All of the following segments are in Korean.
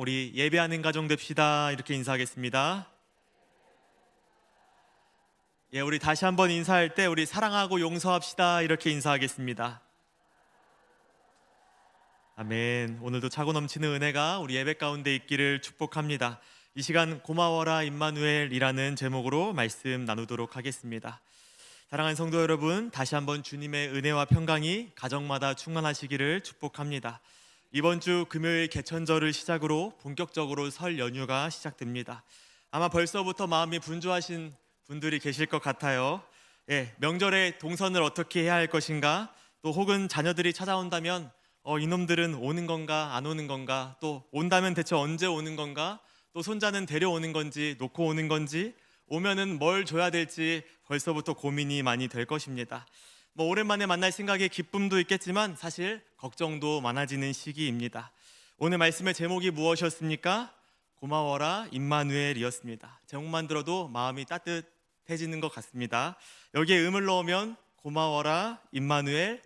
우리 예배하는 가정 됩시다. 이렇게 인사하겠습니다. 우리 다시 한번 인사할 때 우리 사랑하고 용서합시다. 이렇게 인사하겠습니다. 아멘. 오늘도 차고 넘치는 은혜가 우리 예배 가운데 있기를 축복합니다. 이 시간 고마워라 임마누엘이라는 제목으로 말씀 나누도록 하겠습니다. 사랑하는 성도 여러분, 다시 한번 주님의 은혜와 평강이 가정마다 충만하시기를 축복합니다. 이번 주 금요일 개천절을 시작으로 본격적으로 설 연휴가 시작됩니다. 아마 벌써부터 마음이 분주하신 분들이 계실 것 같아요. 명절에 동선을 어떻게 해야 할 것인가, 또 혹은 자녀들이 찾아온다면 이놈들은 오는 건가 안 오는 건가, 또 온다면 대체 언제 오는 건가, 또 손자는 데려오는 건지 놓고 오는 건지, 오면은 뭘 줘야 될지 벌써부터 고민이 많이 될 것입니다. 오랜만에 만날 생각에 기쁨도 있겠지만 사실 걱정도 많아지는 시기입니다. 오늘 말씀의 제목이 무엇이었습니까? 고마워라 임마누엘이었습니다. 제목만 들어도 마음이 따뜻해지는 것 같습니다. 여기에 음을 넣으면 고마워라 임마누엘,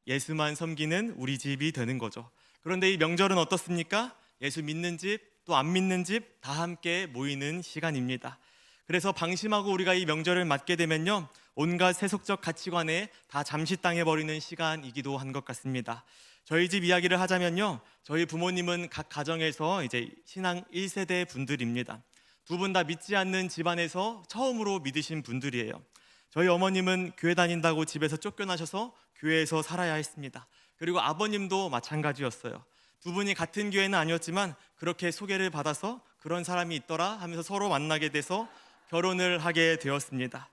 예수만 섬기는 우리 집이 되는 거죠. 그런데 이 명절은 어떻습니까? 예수 믿는 집, 또 안 믿는 집 다 함께 모이는 시간입니다. 그래서 방심하고 우리가 이 명절을 맞게 되면요, 온갖 세속적 가치관에 다 잠식당해버리는 시간이기도 한 것 같습니다. 저희 집 이야기를 하자면요, 저희 부모님은 각 가정에서 이제 신앙 1세대 분들입니다. 두 분 다 믿지 않는 집안에서 처음으로 믿으신 분들이에요. 저희 어머님은 교회 다닌다고 집에서 쫓겨나셔서 교회에서 살아야 했습니다. 그리고 아버님도 마찬가지였어요. 두 분이 같은 교회는 아니었지만 그렇게 소개를 받아서 그런 사람이 있더라 하면서 서로 만나게 돼서 결혼을 하게 되었습니다.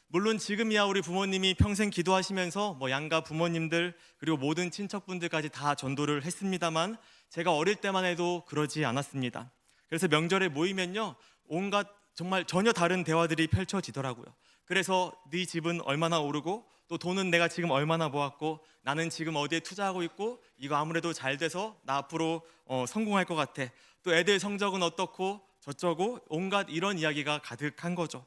물론 지금이야 우리 부모님이 평생 기도하시면서 양가 부모님들 그리고 모든 친척분들까지 다 전도를 했습니다만 제가 어릴 때만 해도 그러지 않았습니다. 그래서 명절에 모이면요, 온갖 정말 전혀 다른 대화들이 펼쳐지더라고요. 그래서 네 집은 얼마나 오르고, 또 돈은 내가 지금 얼마나 모았고, 나는 지금 어디에 투자하고 있고, 이거 아무래도 잘 돼서 나 앞으로 성공할 것 같아, 또 애들 성적은 어떻고 저쩌고, 온갖 이런 이야기가 가득한 거죠.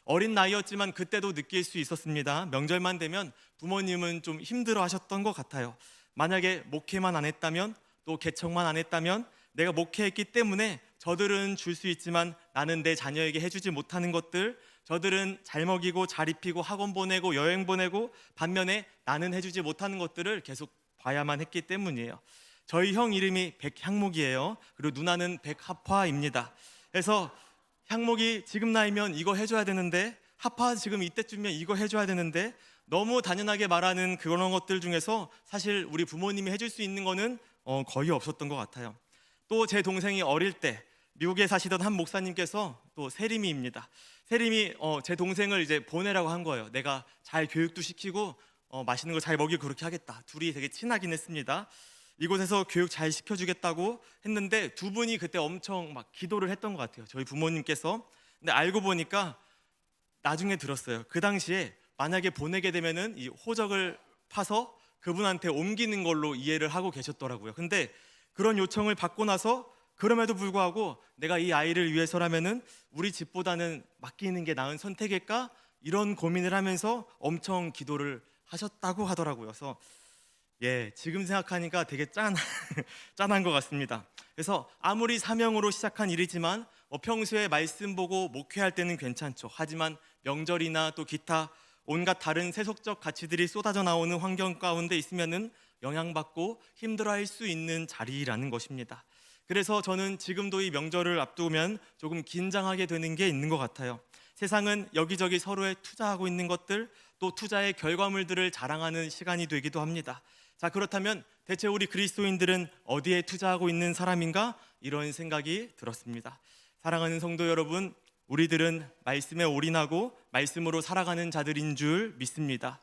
어린 나이였지만 그때도 느낄 수 있었습니다. 명절만 되면 부모님은 좀 힘들어 하셨던 것 같아요. 만약에 목회만 안 했다면, 또 개척만 안 했다면, 내가 목회했기 때문에 저들은 줄 수 있지만 나는 내 자녀에게 해주지 못하는 것들, 저들은 잘 먹이고 잘 입히고 학원 보내고 여행 보내고, 반면에 나는 해주지 못하는 것들을 계속 봐야만 했기 때문이에요. 저희 형 이름이 백향목이에요. 그리고 누나는 백합화입니다. 그래서 향목이 지금 나이면 이거 해줘야 되는데, 합화 지금 이때쯤이면 이거 해줘야 되는데, 너무 당연하게 말하는 그런 것들 중에서 사실 우리 부모님이 해줄 수 있는 거는 거의 없었던 것 같아요. 또 제 동생이 어릴 때 미국에 사시던 한 목사님께서, 또 세림이입니다. 세림이 제 동생을 이제 보내라고 한 거예요. 내가 잘 교육도 시키고 맛있는 거 잘 먹이고 그렇게 하겠다. 둘이 되게 친하긴 했습니다. 이곳에서 교육 잘 시켜주겠다고 했는데 두 분이 그때 엄청 막 기도를 했던 것 같아요, 저희 부모님께서. 근데 알고 보니까 나중에 들었어요. 그 당시에 만약에 보내게 되면은 이 호적을 파서 그분한테 옮기는 걸로 이해를 하고 계셨더라고요. 근데 그런 요청을 받고 나서 그럼에도 불구하고 내가 이 아이를 위해서라면은 우리 집보다는 맡기는 게 나은 선택일까? 이런 고민을 하면서 엄청 기도를 하셨다고 하더라고요. 그래서 지금 생각하니까 되게 짠한 것 같습니다. 그래서 아무리 사명으로 시작한 일이지만 평소에 말씀 보고 목회할 때는 괜찮죠. 하지만 명절이나 또 기타 온갖 다른 세속적 가치들이 쏟아져 나오는 환경 가운데 있으면은 영향받고 힘들어할 수 있는 자리라는 것입니다. 그래서 저는 지금도 이 명절을 앞두면 조금 긴장하게 되는 게 있는 것 같아요. 세상은 여기저기 서로에 투자하고 있는 것들, 또 투자의 결과물들을 자랑하는 시간이 되기도 합니다. 자, 그렇다면 대체 우리 그리스도인들은 어디에 투자하고 있는 사람인가? 이런 생각이 들었습니다. 사랑하는 성도 여러분, 우리들은 말씀에 올인하고 말씀으로 살아가는 자들인 줄 믿습니다.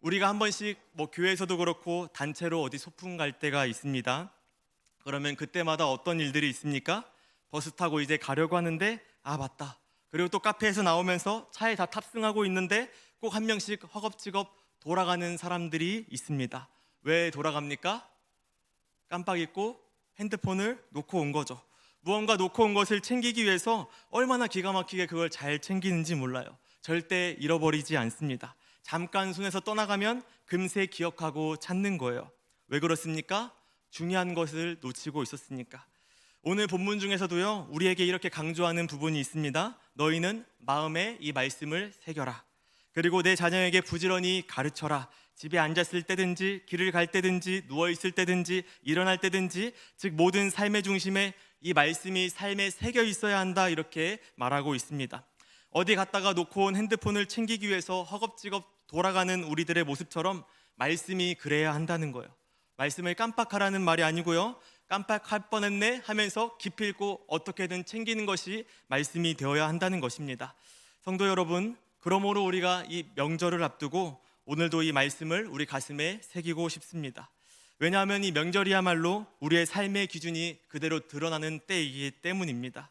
우리가 한 번씩 교회에서도 그렇고 단체로 어디 소풍 갈 때가 있습니다. 그러면 그때마다 어떤 일들이 있습니까? 버스 타고 이제 가려고 하는데 맞다. 그리고 또 카페에서 나오면서 차에 다 탑승하고 있는데 꼭 한 명씩 허겁지겁 돌아가는 사람들이 있습니다. 왜 돌아갑니까? 깜빡 잊고 핸드폰을 놓고 온 거죠. 무언가 놓고 온 것을 챙기기 위해서 얼마나 기가 막히게 그걸 잘 챙기는지 몰라요. 절대 잃어버리지 않습니다. 잠깐 손에서 떠나가면 금세 기억하고 찾는 거예요. 왜 그렇습니까? 중요한 것을 놓치고 있었으니까. 오늘 본문 중에서도요, 우리에게 이렇게 강조하는 부분이 있습니다. 너희는 마음에 이 말씀을 새겨라. 그리고 내 자녀에게 부지런히 가르쳐라. 집에 앉았을 때든지 길을 갈 때든지 누워 있을 때든지 일어날 때든지, 즉 모든 삶의 중심에 이 말씀이 삶에 새겨 있어야 한다, 이렇게 말하고 있습니다. 어디 갔다가 놓고 온 핸드폰을 챙기기 위해서 허겁지겁 돌아가는 우리들의 모습처럼 말씀이 그래야 한다는 거예요. 말씀을 깜빡하라는 말이 아니고요, 깜빡할 뻔했네 하면서 기필코 어떻게든 챙기는 것이 말씀이 되어야 한다는 것입니다. 성도 여러분, 그러므로 우리가 이 명절을 앞두고 오늘도 이 말씀을 우리 가슴에 새기고 싶습니다. 왜냐하면 이 명절이야말로 우리의 삶의 기준이 그대로 드러나는 때이기 때문입니다.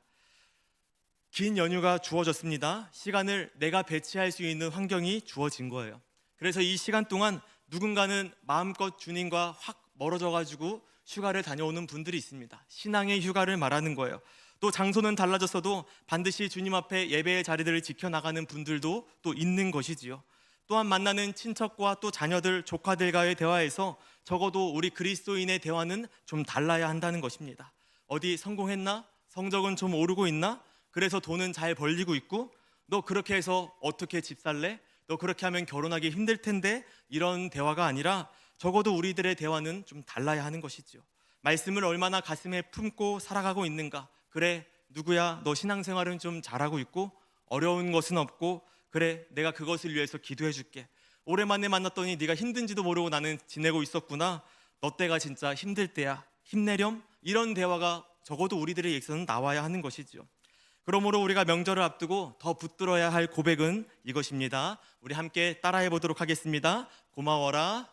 긴 연휴가 주어졌습니다. 시간을 내가 배치할 수 있는 환경이 주어진 거예요. 그래서 이 시간 동안 누군가는 마음껏 주님과 확 멀어져 가지고 휴가를 다녀오는 분들이 있습니다. 신앙의 휴가를 말하는 거예요. 또 장소는 달라졌어도 반드시 주님 앞에 예배의 자리들을 지켜나가는 분들도 또 있는 것이지요. 또한 만나는 친척과 또 자녀들, 조카들과의 대화에서 적어도 우리 그리스도인의 대화는 좀 달라야 한다는 것입니다. 어디 성공했나? 성적은 좀 오르고 있나? 그래서 돈은 잘 벌리고 있고, 너 그렇게 해서 어떻게 집 살래? 너 그렇게 하면 결혼하기 힘들 텐데, 이런 대화가 아니라 적어도 우리들의 대화는 좀 달라야 하는 것이죠. 말씀을 얼마나 가슴에 품고 살아가고 있는가? 그래, 누구야, 너 신앙생활은 좀 잘하고 있고 어려운 것은 없고, 그래, 내가 그것을 위해서 기도해 줄게. 오랜만에 만났더니 네가 힘든지도 모르고 나는 지내고 있었구나. 너 때가 진짜 힘들 때야. 힘내렴? 이런 대화가 적어도 우리들에게서는 나와야 하는 것이죠. 그러므로 우리가 명절을 앞두고 더 붙들어야 할 고백은 이것입니다. 우리 함께 따라해 보도록 하겠습니다. 고마워라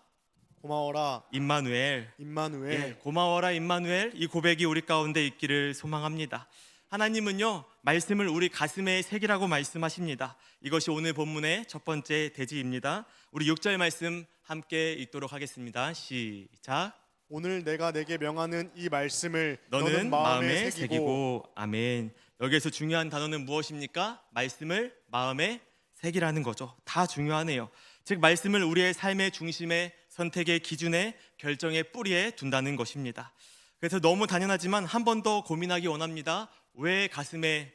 고마워라 임마누엘. 임마누엘. 고마워라 임마누엘, 이 고백이 우리 가운데 있기를 소망합니다. 하나님은요, 말씀을 우리 가슴에 새기라고 말씀하십니다. 이것이 오늘 본문의 첫 번째 대지입니다. 우리 6절 말씀 함께 읽도록 하겠습니다. 시작. 오늘 내가 내게 명하는 이 말씀을 너는 마음에 새기고. 아멘. 여기에서 중요한 단어는 무엇입니까? 말씀을 마음에 새기라는 거죠. 다 중요하네요. 즉 말씀을 우리의 삶의 중심에, 선택의 기준에, 결정의 뿌리에 둔다는 것입니다. 그래서 너무 당연하지만 한 번 더 고민하기 원합니다. 왜 가슴에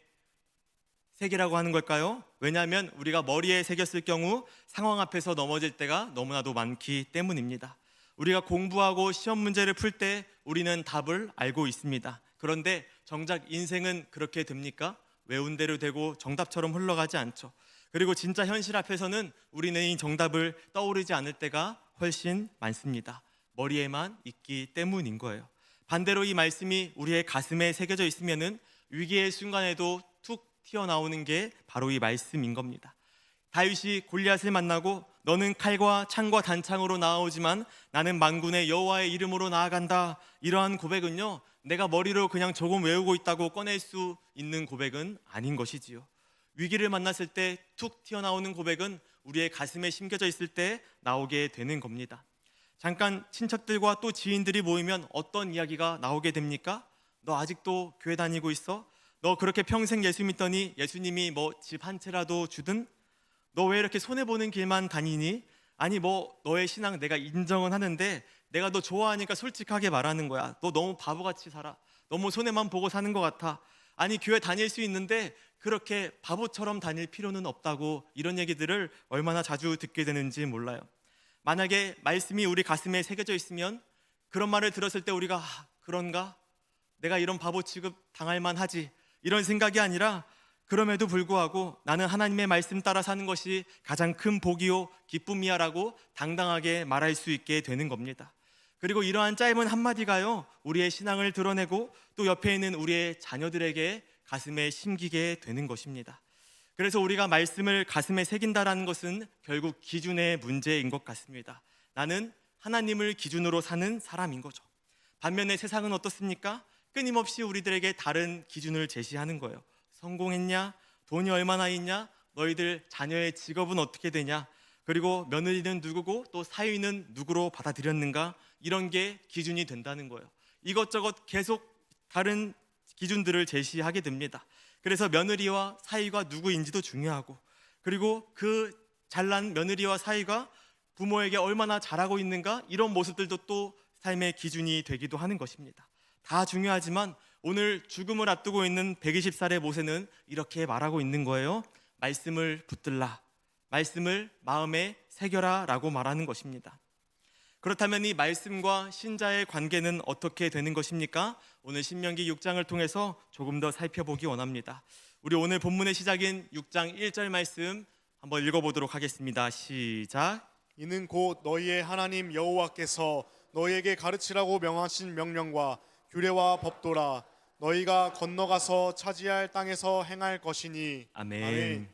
새기라고 하는 걸까요? 왜냐하면 우리가 머리에 새겼을 경우 상황 앞에서 넘어질 때가 너무나도 많기 때문입니다. 우리가 공부하고 시험 문제를 풀 때 우리는 답을 알고 있습니다. 그런데 정작 인생은 그렇게 됩니까? 외운 대로 되고 정답처럼 흘러가지 않죠. 그리고 진짜 현실 앞에서는 우리는 이 정답을 떠오르지 않을 때가 훨씬 많습니다. 머리에만 있기 때문인 거예요. 반대로 이 말씀이 우리의 가슴에 새겨져 있으면은 위기의 순간에도 툭 튀어나오는 게 바로 이 말씀인 겁니다. 다윗이 골리앗을 만나고 너는 칼과 창과 단창으로 나아오지만 나는 만군의 여호와의 이름으로 나아간다, 이러한 고백은요, 내가 머리로 그냥 조금 외우고 있다고 꺼낼 수 있는 고백은 아닌 것이지요. 위기를 만났을 때 툭 튀어나오는 고백은 우리의 가슴에 심겨져 있을 때 나오게 되는 겁니다. 잠깐 친척들과 또 지인들이 모이면 어떤 이야기가 나오게 됩니까? 너 아직도 교회 다니고 있어? 너 그렇게 평생 예수 믿더니 예수님이 뭐 집 한 채라도 주든? 너 왜 이렇게 손해보는 길만 다니니? 아니 뭐 너의 신앙 내가 인정은 하는데 내가 너 좋아하니까 솔직하게 말하는 거야. 너 너무 바보같이 살아. 너무 손해만 보고 사는 것 같아. 아니 교회 다닐 수 있는데 그렇게 바보처럼 다닐 필요는 없다고, 이런 얘기들을 얼마나 자주 듣게 되는지 몰라요. 만약에 말씀이 우리 가슴에 새겨져 있으면 그런 말을 들었을 때 우리가 그런가? 내가 이런 바보 취급 당할 만하지, 이런 생각이 아니라 그럼에도 불구하고 나는 하나님의 말씀 따라 사는 것이 가장 큰 복이요 기쁨이야 라고 당당하게 말할 수 있게 되는 겁니다. 그리고 이러한 짧은 한마디가요, 우리의 신앙을 드러내고 또 옆에 있는 우리의 자녀들에게 가슴에 심기게 되는 것입니다. 그래서 우리가 말씀을 가슴에 새긴다라는 것은 결국 기준의 문제인 것 같습니다. 나는 하나님을 기준으로 사는 사람인 거죠. 반면에 세상은 어떻습니까? 끊임없이 우리들에게 다른 기준을 제시하는 거예요. 성공했냐? 돈이 얼마나 있냐? 너희들 자녀의 직업은 어떻게 되냐? 그리고 며느리는 누구고 또 사위는 누구로 받아들였는가? 이런 게 기준이 된다는 거예요. 이것저것 계속 다른 기준들을 제시하게 됩니다. 그래서 며느리와 사위가 누구인지도 중요하고, 그리고 그 잘난 며느리와 사위가 부모에게 얼마나 잘하고 있는가, 이런 모습들도 또 삶의 기준이 되기도 하는 것입니다. 다 중요하지만 오늘 죽음을 앞두고 있는 120살의 모세는 이렇게 말하고 있는 거예요. 말씀을 붙들라, 말씀을 마음에 새겨라 라고 말하는 것입니다. 그렇다면 이 말씀과 신자의 관계는 어떻게 되는 것입니까? 오늘 신명기 6장을 통해서 조금 더 살펴보기 원합니다. 우리 오늘 본문의 시작인 6장 1절 말씀 한번 읽어보도록 하겠습니다. 시작. 이는 곧 너희의 하나님 여호와께서 너희에게 가르치라고 명하신 명령과 규례와 법도라. 너희가 건너가서 차지할 땅에서 행할 것이니. 아멘.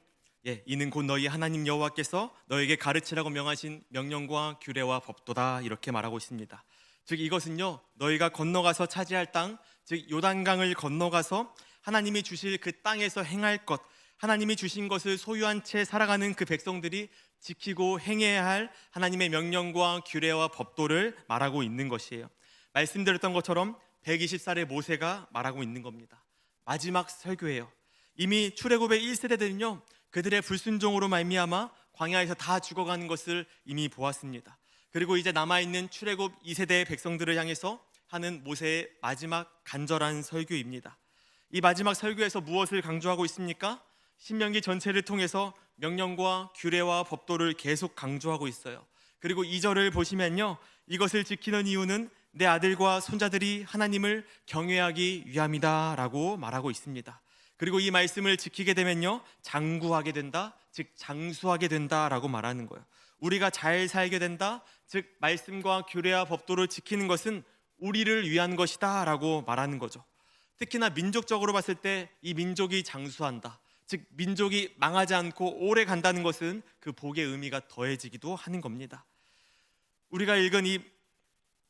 예, 이는 곧 너희 하나님 여호와께서 너에게 가르치라고 명하신 명령과 규례와 법도다, 이렇게 말하고 있습니다. 즉 이것은요, 너희가 건너가서 차지할 땅, 즉 요단강을 건너가서 하나님이 주실 그 땅에서 행할 것, 하나님이 주신 것을 소유한 채 살아가는 그 백성들이 지키고 행해야 할 하나님의 명령과 규례와 법도를 말하고 있는 것이에요. 말씀드렸던 것처럼 120살의 모세가 말하고 있는 겁니다. 마지막 설교예요. 이미 출애굽의 1세대들은요, 그들의 불순종으로 말미암아 광야에서 다 죽어가는 것을 이미 보았습니다. 그리고 이제 남아있는 출애굽 2세대의 백성들을 향해서 하는 모세의 마지막 간절한 설교입니다. 이 마지막 설교에서 무엇을 강조하고 있습니까? 신명기 전체를 통해서 명령과 규례와 법도를 계속 강조하고 있어요. 그리고 2절을 보시면요, 이것을 지키는 이유는 내 아들과 손자들이 하나님을 경외하기 위함이다 라고 말하고 있습니다. 그리고 이 말씀을 지키게 되면요, 장구하게 된다, 즉 장수하게 된다라고 말하는 거예요. 우리가 잘 살게 된다, 즉 말씀과 규례와 법도를 지키는 것은 우리를 위한 것이다 라고 말하는 거죠. 특히나 민족적으로 봤을 때 이 민족이 장수한다, 즉 민족이 망하지 않고 오래 간다는 것은 그 복의 의미가 더해지기도 하는 겁니다. 우리가 읽은 이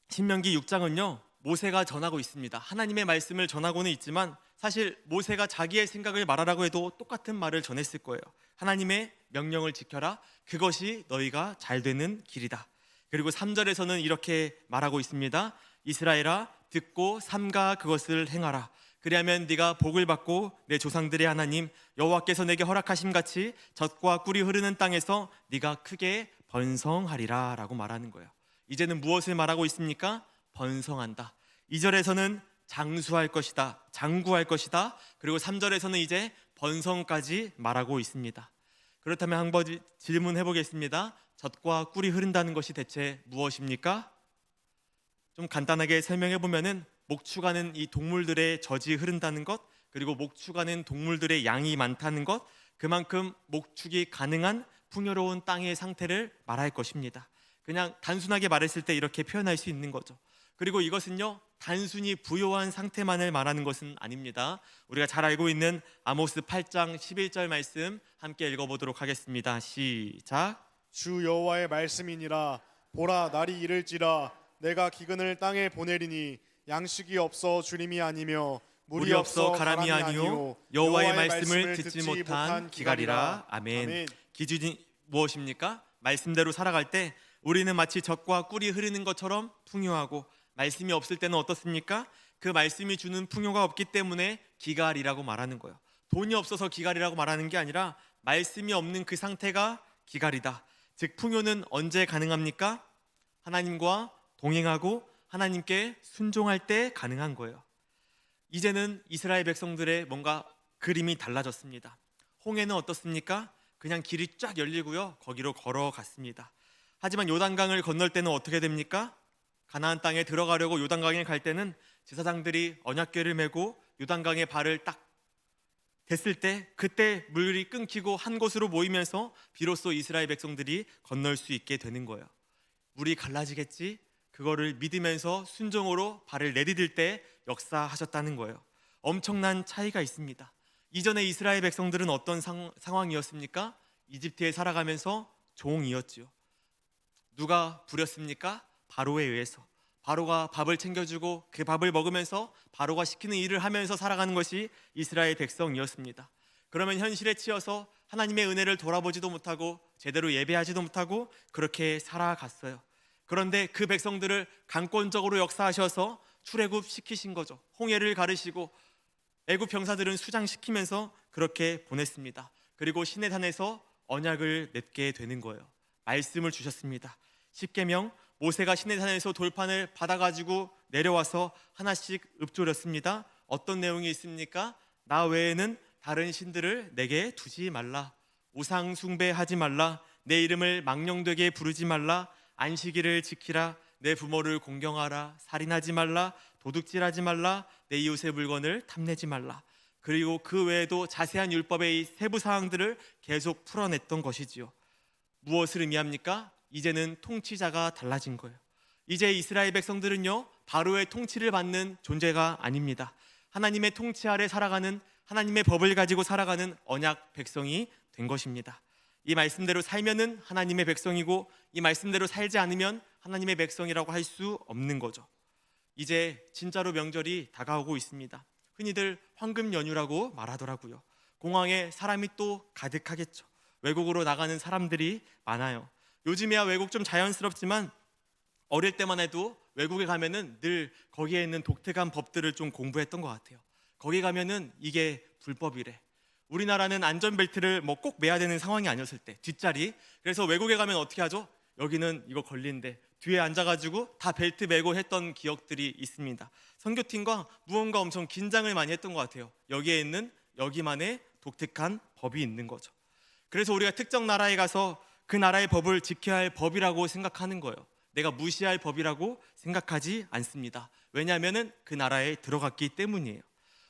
신명기 6장은요, 모세가 전하고 있습니다. 하나님의 말씀을 전하고는 있지만 사실 모세가 자기의 생각을 말하라고 해도 똑같은 말을 전했을 거예요. 하나님의 명령을 지켜라, 그것이 너희가 잘 되는 길이다. 그리고 3절에서는 이렇게 말하고 있습니다. 이스라엘아, 듣고 삼가 그것을 행하라. 그리하면 네가 복을 받고 내 조상들의 하나님 여호와께서 내게 허락하심 같이 젖과 꿀이 흐르는 땅에서 네가 크게 번성하리라 라고 말하는 거예요. 이제는 무엇을 말하고 있습니까? 번성한다. 2절에서는 장수할 것이다, 장구할 것이다. 그리고 3절에서는 이제 번성까지 말하고 있습니다. 그렇다면 한번 질문해 보겠습니다. 젖과 꿀이 흐른다는 것이 대체 무엇입니까? 좀 간단하게 설명해 보면은 목축하는 이 동물들의 젖이 흐른다는 것, 그리고 목축하는 동물들의 양이 많다는 것, 그만큼 목축이 가능한 풍요로운 땅의 상태를 말할 것입니다. 그냥 단순하게 말했을 때 이렇게 표현할 수 있는 거죠. 그리고 이것은요, 단순히 부요한 상태만을 말하는 것은 아닙니다. 우리가 잘 알고 있는 아모스 8장 11절 말씀 함께 읽어보도록 하겠습니다. 시작. 주 여호와의 말씀이니라. 보라, 날이 이를지라. 내가 기근을 땅에 보내리니 양식이 없어 주림이 아니며 물이 없어 가람이 아니요 여호와의 말씀을 듣지 못한 기갈이라. 아멘. 기준이 무엇입니까? 말씀대로 살아갈 때 우리는 마치 젖과 꿀이 흐르는 것처럼 풍요하고, 말씀이 없을 때는 어떻습니까? 그 말씀이 주는 풍요가 없기 때문에 기갈이라고 말하는 거예요. 돈이 없어서 기갈이라고 말하는 게 아니라 말씀이 없는 그 상태가 기갈이다. 즉 풍요는 언제 가능합니까? 하나님과 동행하고 하나님께 순종할 때 가능한 거예요. 이제는 이스라엘 백성들의 뭔가 그림이 달라졌습니다. 홍해는 어떻습니까? 그냥 길이 쫙 열리고요, 거기로 걸어갔습니다. 하지만 요단강을 건널 때는 어떻게 됩니까? 가나안 땅에 들어가려고 요단강에 갈 때는 제사장들이 언약궤를 메고 요단강에 발을 딱 댔을 때, 그때 물이 끊기고 한 곳으로 모이면서 비로소 이스라엘 백성들이 건널 수 있게 되는 거예요. 물이 갈라지겠지? 그거를 믿으면서 순종으로 발을 내디딜 때 역사하셨다는 거예요. 엄청난 차이가 있습니다. 이전에 이스라엘 백성들은 어떤 상황이었습니까? 이집트에 살아가면서 종이었지요. 누가 부렸습니까? 바로에 의해서. 바로가 밥을 챙겨주고 그 밥을 먹으면서 바로가 시키는 일을 하면서 살아가는 것이 이스라엘 백성이었습니다. 그러면 현실에 치여서 하나님의 은혜를 돌아보지도 못하고 제대로 예배하지도 못하고 그렇게 살아갔어요. 그런데 그 백성들을 강권적으로 역사하셔서 출애굽 시키신 거죠. 홍해를 가르시고 애굽 병사들은 수장시키면서 그렇게 보냈습니다. 그리고 시내산에서 언약을 맺게 되는 거예요. 말씀을 주셨습니다. 십계명, 모세가 시내산에서 돌판을 받아가지고 내려와서 하나씩 읊조렸습니다. 어떤 내용이 있습니까? 나 외에는 다른 신들을 내게 두지 말라. 우상 숭배하지 말라. 내 이름을 망령되게 부르지 말라. 안식일을 지키라. 내 부모를 공경하라. 살인하지 말라. 도둑질하지 말라. 내 이웃의 물건을 탐내지 말라. 그리고 그 외에도 자세한 율법의 이 세부 사항들을 계속 풀어냈던 것이지요. 무엇을 의미합니까? 이제는 통치자가 달라진 거예요. 이제 이스라엘 백성들은요, 바로의 통치를 받는 존재가 아닙니다. 하나님의 통치 아래 살아가는, 하나님의 법을 가지고 살아가는 언약 백성이 된 것입니다. 이 말씀대로 살면은 하나님의 백성이고, 이 말씀대로 살지 않으면 하나님의 백성이라고 할 수 없는 거죠. 이제 진짜로 명절이 다가오고 있습니다. 흔히들 황금 연휴라고 말하더라고요. 공항에 사람이 또 가득하겠죠. 외국으로 나가는 사람들이 많아요. 요즘이야 외국 좀 자연스럽지만 어릴 때만 해도 외국에 가면은 늘 거기에 있는 독특한 법들을 좀 공부했던 것 같아요. 거기 가면은 이게 불법이래. 우리나라는 안전벨트를 뭐 꼭 매야 되는 상황이 아니었을 때, 뒷자리. 그래서 외국에 가면 어떻게 하죠? 여기는 이거 걸리는데 뒤에 앉아가지고 다 벨트 매고 했던 기억들이 있습니다. 선교팀과 무언가 엄청 긴장을 많이 했던 것 같아요. 여기에 있는 여기만의 독특한 법이 있는 거죠. 그래서 우리가 특정 나라에 가서 그 나라의 법을 지켜야 할 법이라고 생각하는 거예요. 내가 무시할 법이라고 생각하지 않습니다. 왜냐하면 그 나라에 들어갔기 때문이에요.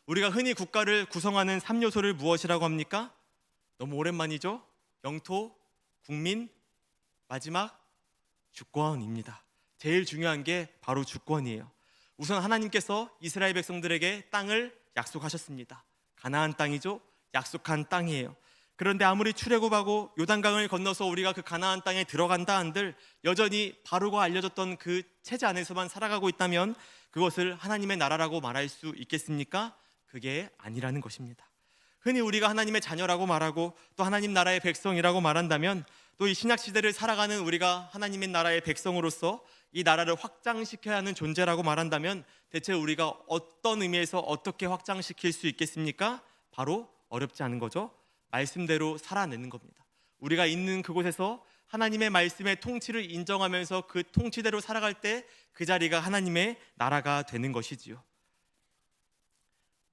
우리가 흔히 국가를 구성하는 3요소를 무엇이라고 합니까? 너무 오랜만이죠? 영토, 국민, 마지막 주권입니다. 제일 중요한 게 바로 주권이에요. 우선 하나님께서 이스라엘 백성들에게 땅을 약속하셨습니다. 가나안 땅이죠. 약속한 땅이에요. 그런데 아무리 출애굽하고 요단강을 건너서 우리가 그 가나안 땅에 들어간다 한들 여전히 바로가 알려줬던 그 체제 안에서만 살아가고 있다면 그것을 하나님의 나라라고 말할 수 있겠습니까? 그게 아니라는 것입니다. 흔히 우리가 하나님의 자녀라고 말하고 또 하나님 나라의 백성이라고 말한다면 또 이 신약 시대를 살아가는 우리가 하나님의 나라의 백성으로서 이 나라를 확장시켜야 하는 존재라고 말한다면 대체 우리가 어떤 의미에서 어떻게 확장시킬 수 있겠습니까? 바로 어렵지 않은 거죠. 말씀대로 살아내는 겁니다. 우리가 있는 그곳에서 하나님의 말씀의 통치를 인정하면서 그 통치대로 살아갈 때 그 자리가 하나님의 나라가 되는 것이지요.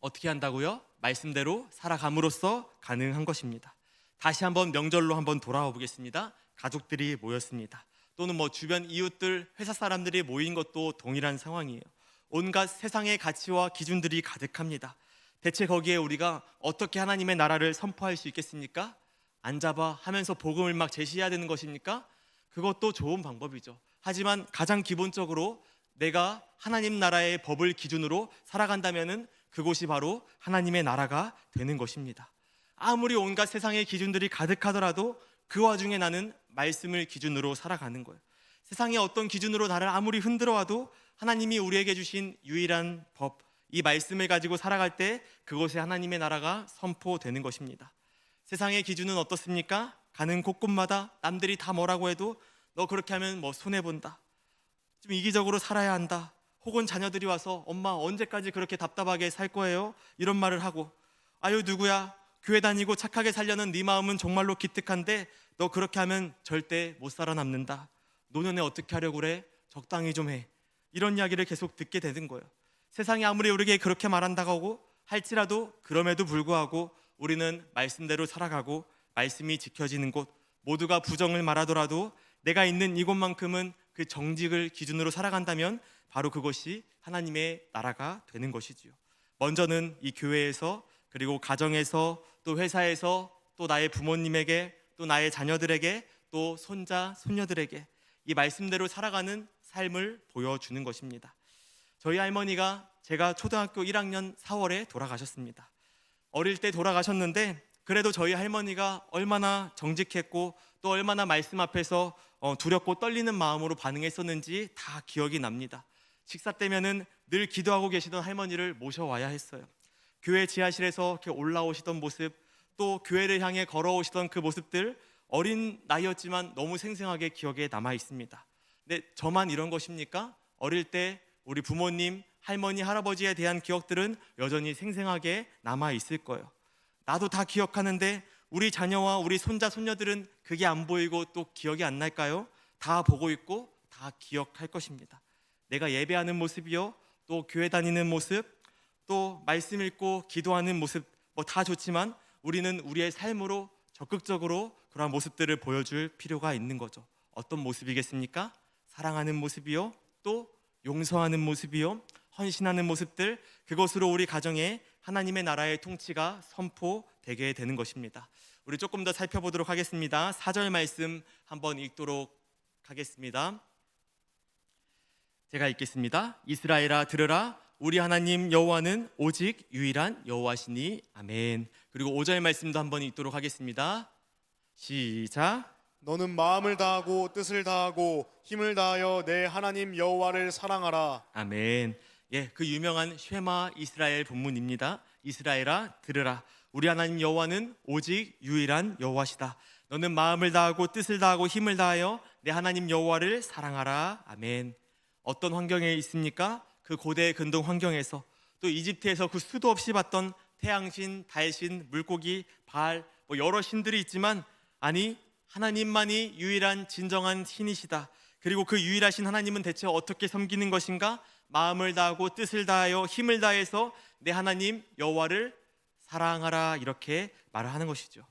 어떻게 한다고요? 말씀대로 살아감으로써 가능한 것입니다. 다시 한번 명절로 한번 돌아와 보겠습니다. 가족들이 모였습니다. 또는 뭐 주변 이웃들, 회사 사람들이 모인 것도 동일한 상황이에요. 온갖 세상의 가치와 기준들이 가득합니다. 대체 거기에 우리가 어떻게 하나님의 나라를 선포할 수 있겠습니까? 앉아봐 하면서 복음을 막 제시해야 되는 것입니까? 그것도 좋은 방법이죠. 하지만 가장 기본적으로 내가 하나님 나라의 법을 기준으로 살아간다면은 그곳이 바로 하나님의 나라가 되는 것입니다. 아무리 온갖 세상의 기준들이 가득하더라도 그 와중에 나는 말씀을 기준으로 살아가는 거예요. 세상의 어떤 기준으로 나를 아무리 흔들어 와도 하나님이 우리에게 주신 유일한 법, 이 말씀을 가지고 살아갈 때 그곳에 하나님의 나라가 선포되는 것입니다. 세상의 기준은 어떻습니까? 가는 곳곳마다 남들이 다 뭐라고 해도 너 그렇게 하면 뭐 손해본다, 좀 이기적으로 살아야 한다, 혹은 자녀들이 와서 엄마 언제까지 그렇게 답답하게 살 거예요? 이런 말을 하고, 아유 누구야, 교회 다니고 착하게 살려는 네 마음은 정말로 기특한데 너 그렇게 하면 절대 못 살아남는다, 노년에 어떻게 하려고 그래? 적당히 좀 해. 이런 이야기를 계속 듣게 되는 거예요. 세상이 아무리 우리에게 그렇게 말한다고 할지라도 그럼에도 불구하고 우리는 말씀대로 살아가고 말씀이 지켜지는 곳, 모두가 부정을 말하더라도 내가 있는 이곳만큼은 그 정직을 기준으로 살아간다면 바로 그것이 하나님의 나라가 되는 것이지요. 먼저는 이 교회에서, 그리고 가정에서, 또 회사에서, 또 나의 부모님에게, 또 나의 자녀들에게, 또 손자, 손녀들에게 이 말씀대로 살아가는 삶을 보여주는 것입니다. 저희 할머니가 제가 초등학교 1학년 4월에 돌아가셨습니다. 어릴 때 돌아가셨는데 그래도 저희 할머니가 얼마나 정직했고 또 얼마나 말씀 앞에서 두렵고 떨리는 마음으로 반응했었는지 다 기억이 납니다. 식사 때면은 늘 기도하고 계시던 할머니를 모셔와야 했어요. 교회 지하실에서 이렇게 올라오시던 모습, 또 교회를 향해 걸어오시던 그 모습들, 어린 나이였지만 너무 생생하게 기억에 남아 있습니다. 근데 저만 이런 것입니까? 어릴 때 우리 부모님, 할머니, 할아버지에 대한 기억들은 여전히 생생하게 남아 있을 거예요. 나도 다 기억하는데 우리 자녀와 우리 손자, 손녀들은 그게 안 보이고 또 기억이 안 날까요? 다 보고 있고 다 기억할 것입니다. 내가 예배하는 모습이요, 또 교회 다니는 모습, 또 말씀 읽고 기도하는 모습 뭐 다 좋지만 우리는 우리의 삶으로 적극적으로 그러한 모습들을 보여줄 필요가 있는 거죠. 어떤 모습이겠습니까? 사랑하는 모습이요, 또 용서하는 모습이요, 헌신하는 모습들, 그것으로 우리 가정에 하나님의 나라의 통치가 선포되게 되는 것입니다. 우리 조금 더 살펴보도록 하겠습니다. 4절 말씀 한번 읽도록 하겠습니다. 제가 읽겠습니다. 이스라엘아 들으라, 우리 하나님 여호와는 오직 유일한 여호와시니. 아멘. 그리고 5절 말씀도 한번 읽도록 하겠습니다. 시작. 너는 마음을 다하고 뜻을 다하고 힘을 다하여 내 하나님 여호와를 사랑하라. 아멘. 예, 그 유명한 쉐마 이스라엘 본문입니다. 이스라엘아 들으라, 우리 하나님 여호와는 오직 유일한 여호와시다. 너는 마음을 다하고 뜻을 다하고 힘을 다하여 내 하나님 여호와를 사랑하라. 아멘. 어떤 환경에 있습니까? 그 고대 근동 환경에서, 또 이집트에서 그 수도 없이 봤던 태양신, 달신, 물고기, 바알, 뭐 여러 신들이 있지만, 아니 하나님만이 유일한 진정한 신이시다. 그리고 그 유일하신 하나님은 대체 어떻게 섬기는 것인가? 마음을 다하고 뜻을 다하여 힘을 다해서 내 하나님 여호와를 사랑하라, 이렇게 말을 하는 것이죠.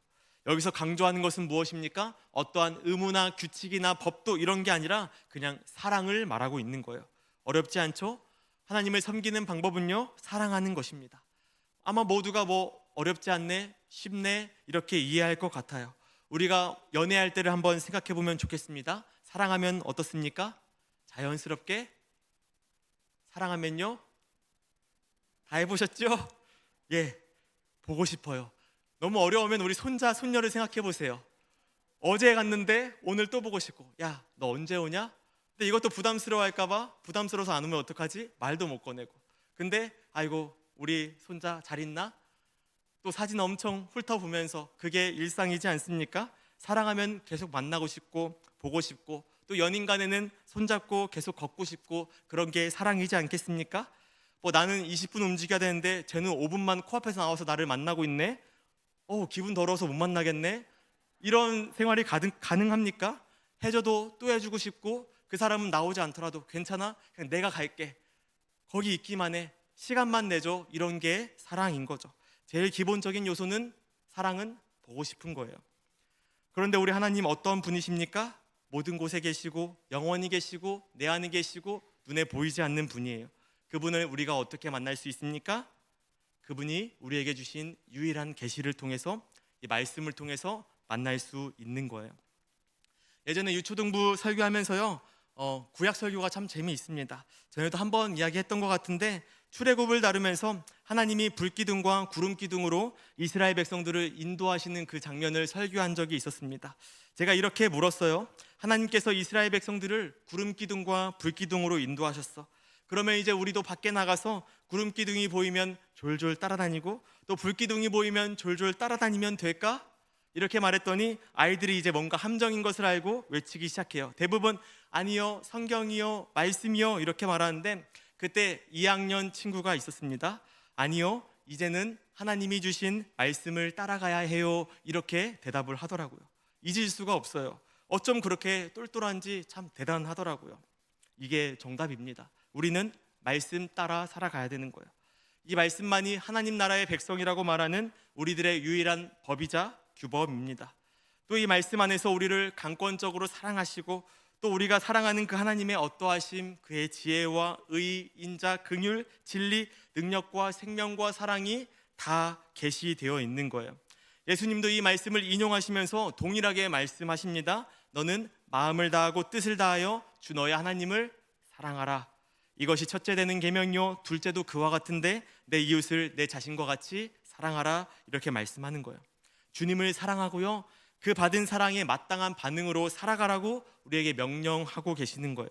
여기서 강조하는 것은 무엇입니까? 어떠한 의무나 규칙이나 법도 이런 게 아니라 그냥 사랑을 말하고 있는 거예요. 어렵지 않죠? 하나님을 섬기는 방법은요, 사랑하는 것입니다. 아마 모두가 뭐 어렵지 않네, 쉽네 이렇게 이해할 것 같아요. 우리가 연애할 때를 한번 생각해 보면 좋겠습니다. 사랑하면 어떻습니까? 자연스럽게 사랑하면요, 다 해보셨죠? 예, 보고 싶어요. 너무 어려우면 우리 손자, 손녀를 생각해 보세요. 어제 갔는데 오늘 또 보고 싶고, 야, 너 언제 오냐? 근데 이것도 부담스러워할까 봐, 부담스러워서 안 오면 어떡하지? 말도 못 꺼내고. 근데 아이고, 우리 손자 잘 있나? 또 사진 엄청 훑어보면서, 그게 일상이지 않습니까? 사랑하면 계속 만나고 싶고 보고 싶고, 또 연인 간에는 손잡고 계속 걷고 싶고, 그런 게 사랑이지 않겠습니까? 뭐 나는 20분 움직여야 되는데 쟤는 5분만 코앞에서 나와서 나를 만나고 있네? 기분 더러워서 못 만나겠네? 이런 생활이 가능합니까? 해줘도 또 해주고 싶고, 그 사람은 나오지 않더라도 괜찮아, 그냥 내가 갈게, 거기 있기만 해, 시간만 내줘, 이런 게 사랑인 거죠. 제일 기본적인 요소는, 사랑은 보고 싶은 거예요. 그런데 우리 하나님 어떤 분이십니까? 모든 곳에 계시고 영원히 계시고 내 안에 계시고 눈에 보이지 않는 분이에요. 그분을 우리가 어떻게 만날 수 있습니까? 그분이 우리에게 주신 유일한 계시를 통해서, 이 말씀을 통해서 만날 수 있는 거예요. 예전에 유초등부 설교하면서요, 구약 설교가 참 재미있습니다. 전에도 한번 이야기했던 것 같은데, 출애굽을 다루면서 하나님이 불기둥과 구름기둥으로 이스라엘 백성들을 인도하시는 그 장면을 설교한 적이 있었습니다. 제가 이렇게 물었어요. 하나님께서 이스라엘 백성들을 구름기둥과 불기둥으로 인도하셨어. 그러면 이제 우리도 밖에 나가서 구름기둥이 보이면 졸졸 따라다니고, 또 불기둥이 보이면 졸졸 따라다니면 될까? 이렇게 말했더니 아이들이 이제 뭔가 함정인 것을 알고 외치기 시작해요. 대부분 아니요, 성경이요, 말씀이요, 이렇게 말하는데, 그때 2학년 친구가 있었습니다. 아니요, 이제는 하나님이 주신 말씀을 따라가야 해요, 이렇게 대답을 하더라고요. 잊을 수가 없어요. 어쩜 그렇게 똘똘한지 참 대단하더라고요. 이게 정답입니다. 우리는 말씀 따라 살아가야 되는 거예요. 이 말씀만이 하나님 나라의 백성이라고 말하는 우리들의 유일한 법이자 규범입니다. 또 이 말씀 안에서 우리를 강권적으로 사랑하시고, 또 우리가 사랑하는 그 하나님의 어떠하심, 그의 지혜와 의, 인자, 긍휼, 진리, 능력과 생명과 사랑이 다 계시되어 있는 거예요. 예수님도 이 말씀을 인용하시면서 동일하게 말씀하십니다. 너는 마음을 다하고 뜻을 다하여 주 너의 하나님을 사랑하라. 이것이 첫째 되는 계명이요, 둘째도 그와 같은데 내 이웃을 내 자신과 같이 사랑하라, 이렇게 말씀하는 거예요. 주님을 사랑하고요, 그 받은 사랑에 마땅한 반응으로 살아가라고 우리에게 명령하고 계시는 거예요.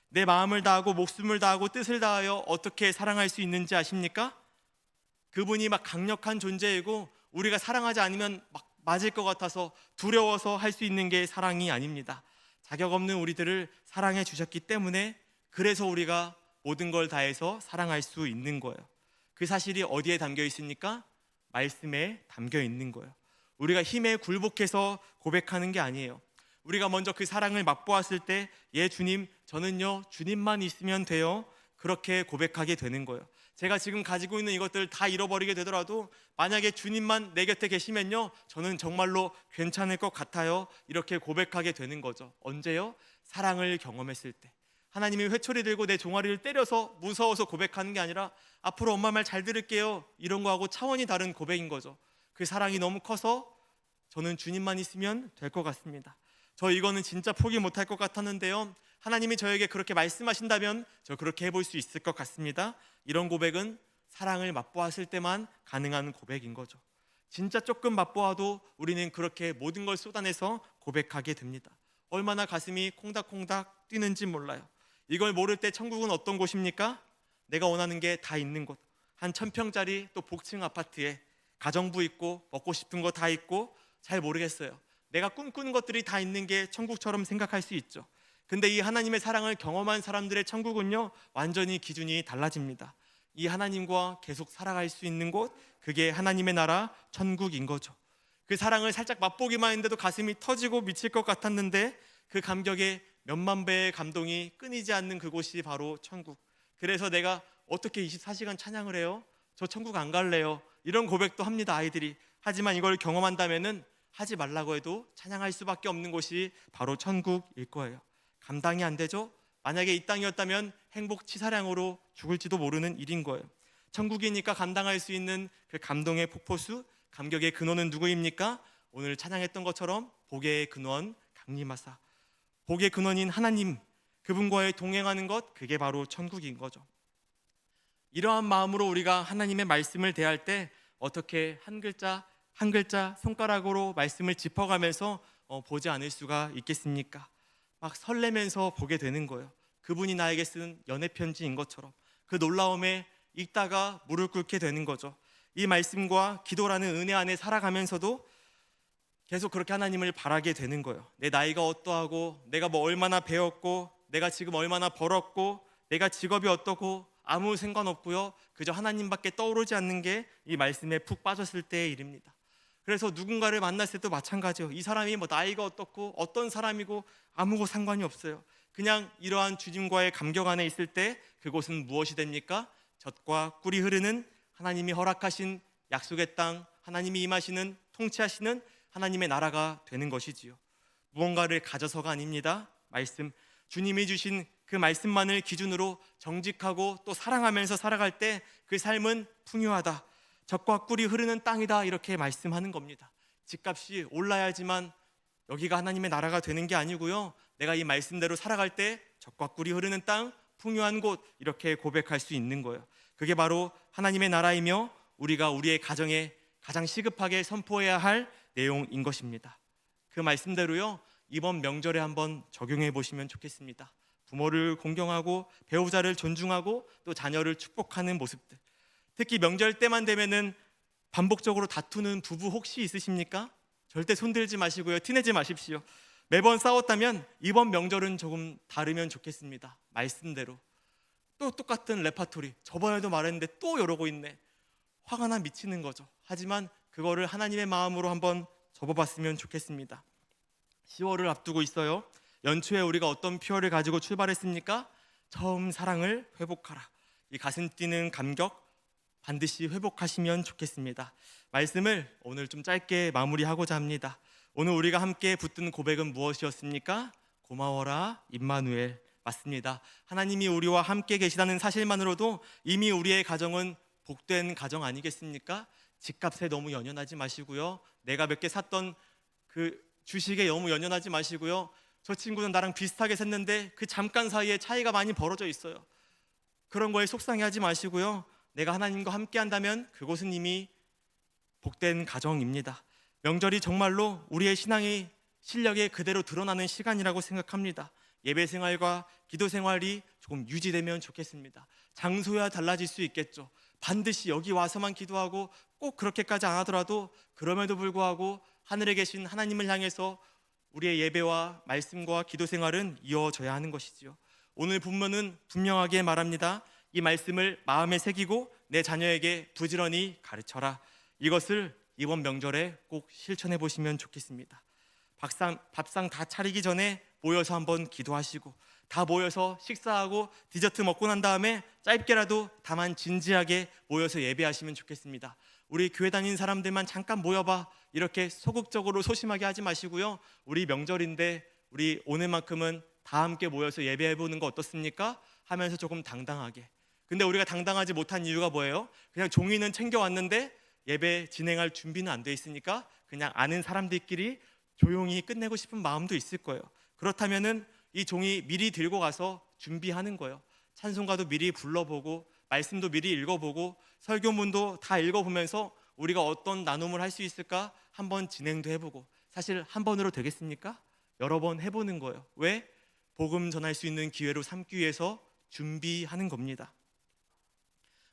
내 마음을 다하고 목숨을 다하고 뜻을 다하여 어떻게 사랑할 수 있는지 아십니까? 그분이 막 강력한 존재이고 우리가 사랑하지 않으면 막 맞을 것 같아서 두려워서 할 수 있는 게 사랑이 아닙니다. 자격 없는 우리들을 사랑해 주셨기 때문에, 그래서 우리가 모든 걸 다해서 사랑할 수 있는 거예요. 그 사실이 어디에 담겨 있습니까? 말씀에 담겨 있는 거예요. 우리가 힘에 굴복해서 고백하는 게 아니에요. 우리가 먼저 그 사랑을 맛보았을 때, 예 주님, 저는요 주님만 있으면 돼요, 그렇게 고백하게 되는 거예요. 제가 지금 가지고 있는 이것들 다 잃어버리게 되더라도 만약에 주님만 내 곁에 계시면요, 저는 정말로 괜찮을 것 같아요. 이렇게 고백하게 되는 거죠. 언제요? 사랑을 경험했을 때. 하나님이 회초리 들고 내 종아리를 때려서 무서워서 고백하는 게 아니라 앞으로 엄마 말 잘 들을게요, 이런 거하고 차원이 다른 고백인 거죠. 그 사랑이 너무 커서 저는 주님만 있으면 될 것 같습니다. 저 이거는 진짜 포기 못할 것 같았는데요, 하나님이 저에게 그렇게 말씀하신다면 저 그렇게 해볼 수 있을 것 같습니다. 이런 고백은 사랑을 맛보았을 때만 가능한 고백인 거죠. 진짜 조금 맛보아도 우리는 그렇게 모든 걸 쏟아내서 고백하게 됩니다. 얼마나 가슴이 콩닥콩닥 뛰는지 몰라요. 이걸 모를 때 천국은 어떤 곳입니까? 내가 원하는 게 다 있는 곳. 한 1000평짜리 또 복층 아파트에 가정부 있고 먹고 싶은 거 다 있고, 잘 모르겠어요. 내가 꿈꾸는 것들이 다 있는 게 천국처럼 생각할 수 있죠. 근데 이 하나님의 사랑을 경험한 사람들의 천국은요, 완전히 기준이 달라집니다. 이 하나님과 계속 살아갈 수 있는 곳, 그게 하나님의 나라 천국인 거죠. 그 사랑을 살짝 맛보기만 했는데도 가슴이 터지고 미칠 것 같았는데 그 감격에 몇만 배의 감동이 끊이지 않는 그곳이 바로 천국. 그래서 내가 어떻게 24시간 찬양을 해요? 저 천국 안 갈래요. 이런 고백도 합니다, 아이들이. 하지만 이걸 경험한다면은 하지 말라고 해도 찬양할 수밖에 없는 곳이 바로 천국일 거예요. 감당이 안 되죠? 만약에 이 땅이었다면 행복 치사량으로 죽을지도 모르는 일인 거예요. 천국이니까 감당할 수 있는 그 감동의 폭포수, 감격의 근원은 누구입니까? 오늘 찬양했던 것처럼 복의 근원 강림하사, 복의 근원인 하나님, 그분과의 동행하는 것, 그게 바로 천국인 거죠. 이러한 마음으로 우리가 하나님의 말씀을 대할 때 어떻게 한 글자 한 글자 손가락으로 말씀을 짚어가면서 보지 않을 수가 있겠습니까? 막 설레면서 보게 되는 거예요. 그분이 나에게 쓴 연애 편지인 것처럼 그 놀라움에 읽다가 무릎 꿇게 되는 거죠. 이 말씀과 기도라는 은혜 안에 살아가면서도 계속 그렇게 하나님을 바라게 되는 거예요. 내 나이가 어떠하고, 내가 뭐 얼마나 배웠고, 내가 지금 얼마나 벌었고, 내가 직업이 어떻고 아무 상관없고요. 그저 하나님밖에 떠오르지 않는 게 이 말씀에 푹 빠졌을 때의 일입니다. 그래서 누군가를 만났을 때도 마찬가지예요. 이 사람이 뭐 나이가 어떻고 어떤 사람이고 아무 상관이 없어요. 그냥 이러한 주님과의 감격 안에 있을 때 그곳은 무엇이 됩니까? 젖과 꿀이 흐르는 하나님이 허락하신 약속의 땅, 하나님이 임하시는, 통치하시는 하나님의 나라가 되는 것이지요. 무언가를 가져서가 아닙니다. 말씀, 주님이 주신 그 말씀만을 기준으로 정직하고 또 사랑하면서 살아갈 때 그 삶은 풍요하다, 젖과 꿀이 흐르는 땅이다, 이렇게 말씀하는 겁니다. 집값이 올라야지만 여기가 하나님의 나라가 되는 게 아니고요, 내가 이 말씀대로 살아갈 때 젖과 꿀이 흐르는 땅, 풍요한 곳, 이렇게 고백할 수 있는 거예요. 그게 바로 하나님의 나라이며 우리가 우리의 가정에 가장 시급하게 선포해야 할 내용인 것입니다. 그 말씀대로요, 이번 명절에 한번 적용해 보시면 좋겠습니다. 부모를 공경하고 배우자를 존중하고 또 자녀를 축복하는 모습들. 특히 명절 때만 되면은 반복적으로 다투는 부부 혹시 있으십니까? 절대 손들지 마시고요, 티내지 마십시오. 매번 싸웠다면 이번 명절은 조금 다르면 좋겠습니다. 말씀대로 또 똑같은 레파토리, 저번에도 말했는데 또 이러고 있네. 화가 나 미치는 거죠. 하지만 그거를 하나님의 마음으로 한번 접어봤으면 좋겠습니다. 10월을 앞두고 있어요. 연초에 우리가 어떤 표어를 가지고 출발했습니까? 처음 사랑을 회복하라. 이 가슴 뛰는 감격 반드시 회복하시면 좋겠습니다. 말씀을 오늘 좀 짧게 마무리하고자 합니다. 오늘 우리가 함께 붙든 고백은 무엇이었습니까? 고마워라 임마누엘. 맞습니다. 하나님이 우리와 함께 계시다는 사실만으로도 이미 우리의 가정은 복된 가정 아니겠습니까? 집값에 너무 연연하지 마시고요, 내가 몇 개 샀던 그 주식에 너무 연연하지 마시고요, 저 친구는 나랑 비슷하게 샀는데 그 잠깐 사이에 차이가 많이 벌어져 있어요. 그런 거에 속상해하지 마시고요, 내가 하나님과 함께 한다면 그곳은 이미 복된 가정입니다. 명절이 정말로 우리의 신앙의 실력에 그대로 드러나는 시간이라고 생각합니다. 예배 생활과 기도 생활이 조금 유지되면 좋겠습니다. 장소야 달라질 수 있겠죠. 반드시 여기 와서만 기도하고 꼭 그렇게까지 안 하더라도 그럼에도 불구하고 하늘에 계신 하나님을 향해서 우리의 예배와 말씀과 기도 생활은 이어져야 하는 것이지요. 오늘 본문은 분명하게 말합니다. 이 말씀을 마음에 새기고 내 자녀에게 부지런히 가르쳐라. 이것을 이번 명절에 꼭 실천해 보시면 좋겠습니다. 밥상 다 차리기 전에 모여서 한번 기도하시고, 다 모여서 식사하고 디저트 먹고 난 다음에 짧게라도 다만 진지하게 모여서 예배하시면 좋겠습니다. 우리 교회 다니는 사람들만 잠깐 모여봐 이렇게 소극적으로 소심하게 하지 마시고요. 우리 명절인데 우리 오늘만큼은 다 함께 모여서 예배해보는 거 어떻습니까? 하면서 조금 당당하게. 근데 우리가 당당하지 못한 이유가 뭐예요? 그냥 종이는 챙겨왔는데 예배 진행할 준비는 안 돼 있으니까 그냥 아는 사람들끼리 조용히 끝내고 싶은 마음도 있을 거예요. 그렇다면은 이 종이 미리 들고 가서 준비하는 거예요. 찬송가도 미리 불러보고 말씀도 미리 읽어보고 설교문도 다 읽어보면서 우리가 어떤 나눔을 할 수 있을까 한번 진행도 해보고. 사실 한 번으로 되겠습니까? 여러 번 해보는 거예요. 왜? 복음 전할 수 있는 기회로 삼기 위해서 준비하는 겁니다.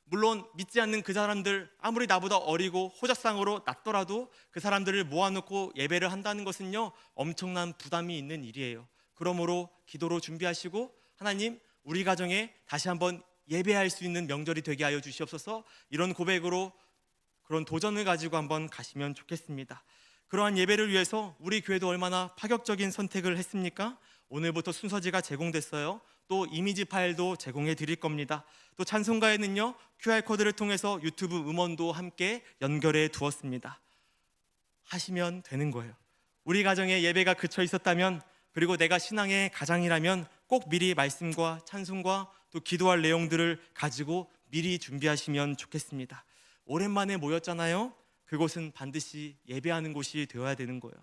물론 믿지 않는 그 사람들, 아무리 나보다 어리고 호적상으로 낮더라도 그 사람들을 모아놓고 예배를 한다는 것은요, 엄청난 부담이 있는 일이에요. 그러므로 기도로 준비하시고, 하나님 우리 가정에 다시 한번 예배할 수 있는 명절이 되게 하여 주시옵소서, 이런 고백으로 그런 도전을 가지고 한번 가시면 좋겠습니다. 그러한 예배를 위해서 우리 교회도 얼마나 파격적인 선택을 했습니까? 오늘부터 순서지가 제공됐어요. 또 이미지 파일도 제공해 드릴 겁니다. 또 찬송가에는요, QR코드를 통해서 유튜브 음원도 함께 연결해 두었습니다. 하시면 되는 거예요. 우리 가정에 예배가 그쳐 있었다면, 그리고 내가 신앙의 가장이라면 꼭 미리 말씀과 찬송과 또 기도할 내용들을 가지고 미리 준비하시면 좋겠습니다. 오랜만에 모였잖아요. 그곳은 반드시 예배하는 곳이 되어야 되는 거예요.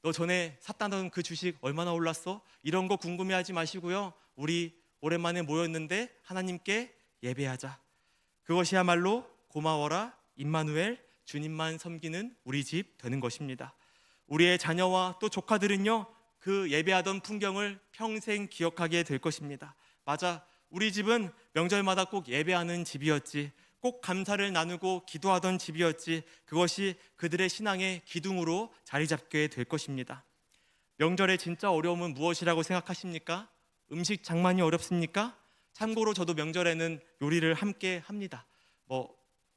너 전에 샀다던 그 주식 얼마나 올랐어? 이런 거 궁금해하지 마시고요. 우리 오랜만에 모였는데 하나님께 예배하자. 그것이야말로 고마워라 임마누엘, 주님만 섬기는 우리 집 되는 것입니다. 우리의 자녀와 또 조카들은요, 그 예배하던 풍경을 평생 기억하게 될 것입니다. 맞아, 우리 집은 명절마다 꼭 예배하는 집이었지, 꼭 감사를 나누고 기도하던 집이었지, 그것이 그들의 신앙의 기둥으로 자리 잡게 될 것입니다. 명절의 진짜 어려움은 무엇이라고 생각하십니까? 음식 장만이 어렵습니까? 참고로 저도 명절에는 요리를 함께 합니다.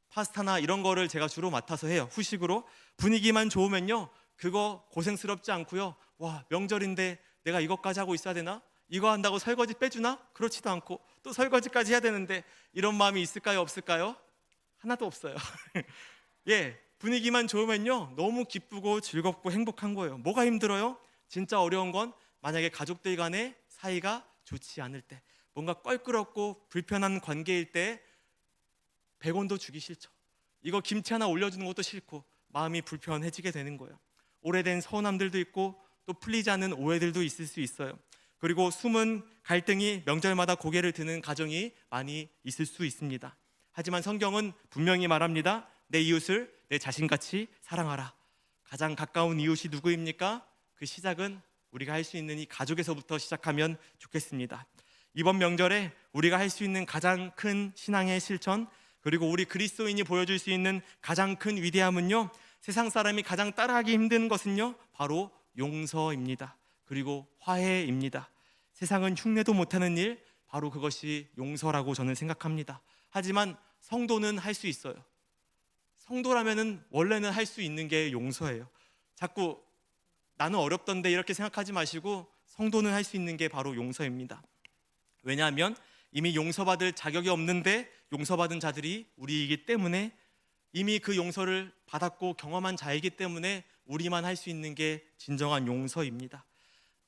파스타나 이런 거를 제가 주로 맡아서 해요. 후식으로. 분위기만 좋으면요, 그거 고생스럽지 않고요. 와, 명절인데 내가 이것까지 하고 있어야 되나? 이거 한다고 설거지 빼주나? 그렇지도 않고 또 설거지까지 해야 되는데, 이런 마음이 있을까요? 없을까요? 하나도 없어요. 예, 분위기만 좋으면요, 너무 기쁘고 즐겁고 행복한 거예요. 뭐가 힘들어요? 진짜 어려운 건 만약에 가족들 간의 사이가 좋지 않을 때, 뭔가 껄끄럽고 불편한 관계일 때 100원도 주기 싫죠. 이거 김치 하나 올려주는 것도 싫고 마음이 불편해지게 되는 거예요. 오래된 서운함들도 있고 또 풀리지 않는 오해들도 있을 수 있어요. 그리고 숨은 갈등이 명절마다 고개를 드는 가정이 많이 있을 수 있습니다. 하지만 성경은 분명히 말합니다. 내 이웃을 내 자신같이 사랑하라. 가장 가까운 이웃이 누구입니까? 그 시작은 우리가 할 수 있는 이 가족에서부터 시작하면 좋겠습니다. 이번 명절에 우리가 할 수 있는 가장 큰 신앙의 실천, 그리고 우리 그리스도인이 보여줄 수 있는 가장 큰 위대함은요, 세상 사람이 가장 따라하기 힘든 것은요, 바로 용서입니다. 그리고 화해입니다. 세상은 흉내도 못하는 일, 바로 그것이 용서라고 저는 생각합니다. 하지만 성도는 할 수 있어요. 성도라면은 원래는 할 수 있는 게 용서예요. 자꾸 나는 어렵던데 이렇게 생각하지 마시고, 성도는 할 수 있는 게 바로 용서입니다. 왜냐하면 이미 용서받을 자격이 없는데 용서받은 자들이 우리이기 때문에, 이미 그 용서를 받았고 경험한 자이기 때문에 우리만 할 수 있는 게 진정한 용서입니다.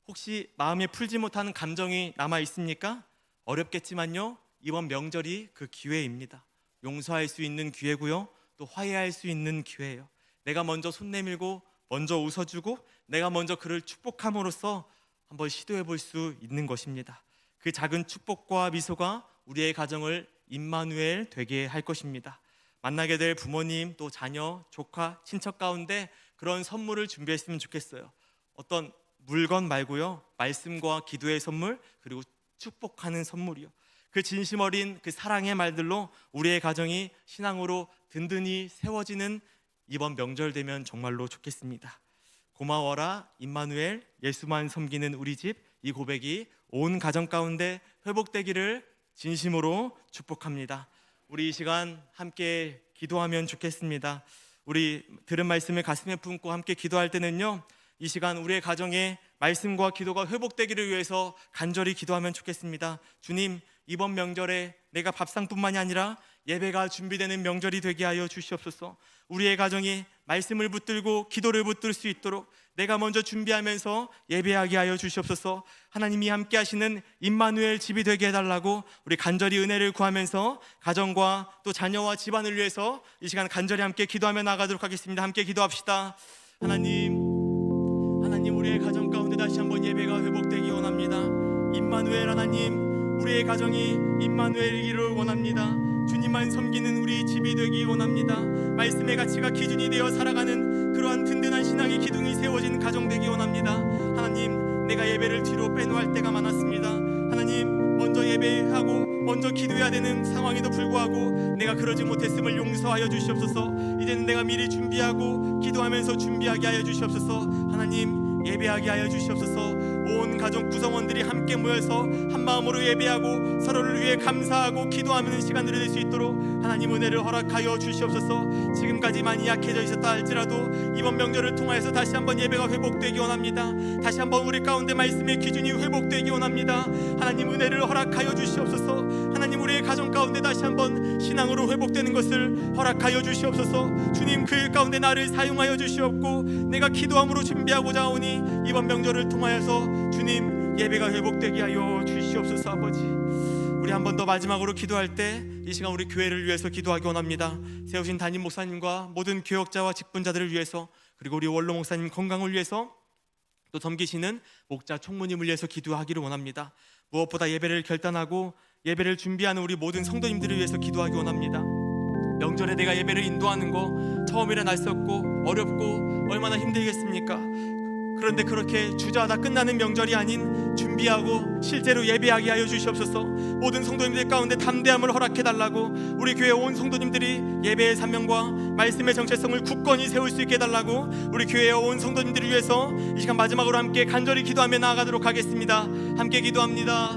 혹시 마음에 풀지 못하는 감정이 남아 있습니까? 어렵겠지만요, 이번 명절이 그 기회입니다. 용서할 수 있는 기회고요, 또 화해할 수 있는 기회예요. 내가 먼저 손 내밀고 먼저 웃어주고 내가 먼저 그를 축복함으로써 한번 시도해 볼 수 있는 것입니다. 그 작은 축복과 미소가 우리의 가정을 임마누엘 되게 할 것입니다. 만나게 될 부모님, 또 자녀, 조카, 친척 가운데 그런 선물을 준비했으면 좋겠어요. 어떤 물건 말고요, 말씀과 기도의 선물, 그리고 축복하는 선물이요. 그 진심 어린 그 사랑의 말들로 우리의 가정이 신앙으로 든든히 세워지는 이번 명절 되면 정말로 좋겠습니다. 고마워라 임마누엘, 예수만 섬기는 우리 집, 이 고백이 온 가정 가운데 회복되기를 진심으로 축복합니다. 우리 이 시간 함께 기도하면 좋겠습니다. 우리 들은 말씀을 가슴에 품고 함께 기도할 때는요, 이 시간 우리의 가정에 말씀과 기도가 회복되기를 위해서 간절히 기도하면 좋겠습니다. 주님, 이번 명절에 내가 밥상뿐만이 아니라 예배가 준비되는 명절이 되게 하여 주시옵소서. 우리의 가정이 말씀을 붙들고 기도를 붙들 수 있도록 내가 먼저 준비하면서 예배하게 하여 주시옵소서. 하나님이 함께 하시는 임마누엘 집이 되게 해달라고 우리 간절히 은혜를 구하면서 가정과 또 자녀와 집안을 위해서 이 시간 간절히 함께 기도하며 나가도록 하겠습니다. 함께 기도합시다. 하나님, 우리의 가정 가운데 다시 한번 예배가 회복되기 원합니다. 임마누엘 하나님, 우리의 가정이 임마누엘이기를 원합니다. 주님만 섬기는 우리 집이 되기 원합니다. 말씀의 가치가 기준이 되어 살아가는 그러한 든든한 신앙의 기둥이 세워진 가정 되기 원합니다. 하나님, 내가 예배를 뒤로 빼놓을 때가 많았습니다. 하나님, 먼저 예배하고 먼저 기도해야 되는 상황에도 불구하고 내가 그러지 못했음을 용서하여 주시옵소서. 이제는 내가 미리 준비하고 기도하면서 준비하게 하여 주시옵소서. 하나님, 예배하게 하여 주시옵소서. 온 가족 구성원들이 함께 모여서 한 마음으로 예배하고 서로를 위해 감사하고 기도하는 시간들이 될 수 있도록 하나님 은혜를 허락하여 주시옵소서. 지금까지 많이 약해져 있었다 할지라도 이번 명절을 통하여서 다시 한번 예배가 회복되기 원합니다. 다시 한번 우리 가운데 말씀의 기준이 회복되기 원합니다. 하나님 은혜를 허락하여 주시옵소서. 하나님, 우리의 가정 가운데 다시 한번 신앙으로 회복되는 것을 허락하여 주시옵소서. 주님, 그 가운데 나를 사용하여 주시옵고 내가 기도함으로 준비하고자 하오니 이번 명절을 통하여서 주님 예배가 회복되게 하여 주시옵소서. 아버지, 우리 한 번 더 마지막으로 기도할 때 이 시간 우리 교회를 위해서 기도하기 원합니다. 세우신 담임 목사님과 모든 교역자와 직분자들을 위해서, 그리고 우리 원로 목사님 건강을 위해서, 또 섬기시는 목자 총무님을 위해서 기도하기를 원합니다. 무엇보다 예배를 결단하고 예배를 준비하는 우리 모든 성도님들을 위해서 기도하기 원합니다. 명절에 내가 예배를 인도하는 거 처음이라 낯섰고 어렵고 얼마나 힘들겠습니까? 그런데 그렇게 주저하다 끝나는 명절이 아닌 준비하고 실제로 예배하게 하여 주시옵소서. 모든 성도님들 가운데 담대함을 허락해달라고, 우리 교회 온 성도님들이 예배의 사명과 말씀의 정체성을 굳건히 세울 수 있게 해달라고 우리 교회의 온 성도님들을 위해서 이 시간 마지막으로 함께 간절히 기도하며 나아가도록 하겠습니다. 함께 기도합니다.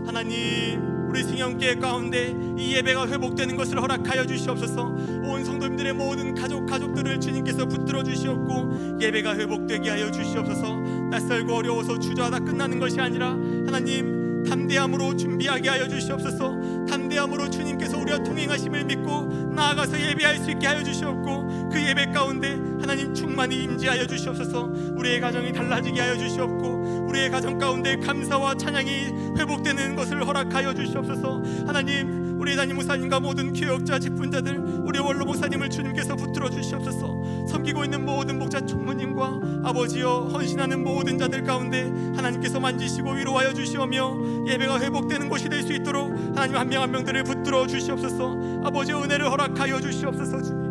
하나님, 우리 승영교회 가운데 이 예배가 회복되는 것을 허락하여 주시옵소서. 온 성도님들의 모든 가족들을 주님께서 붙들어 주시옵고 예배가 회복되게 하여 주시옵소서. 낯설고 어려워서 주저하다 끝나는 것이 아니라 하나님, 담대함으로 준비하게 하여 주시옵소서. 담대함으로 주님께서 우리와 통행하심을 믿고 나아가서 예배할 수 있게 하여 주시옵고 그 예배 가운데 하나님 충만히 임재하여 주시옵소서. 우리의 가정이 달라지게 하여 주시옵고 우리의 가정 가운데 감사와 찬양이 회복되는 것을 허락하여 주시옵소서. 하나님, 우리 담임 목사님과 모든 교역자 직분자들, 우리 원로 목사님을 주님께서 붙들어 주시옵소서. 섬기고 있는 모든 목자 총무님과 아버지여 헌신하는 모든 자들 가운데 하나님께서 만지시고 위로하여 주시오며 예배가 회복되는 곳이 될 수 있도록 하나님 한 명 한 명들을 붙들어 주시옵소서. 아버지 은혜를 허락하여 주시옵소서. 주님,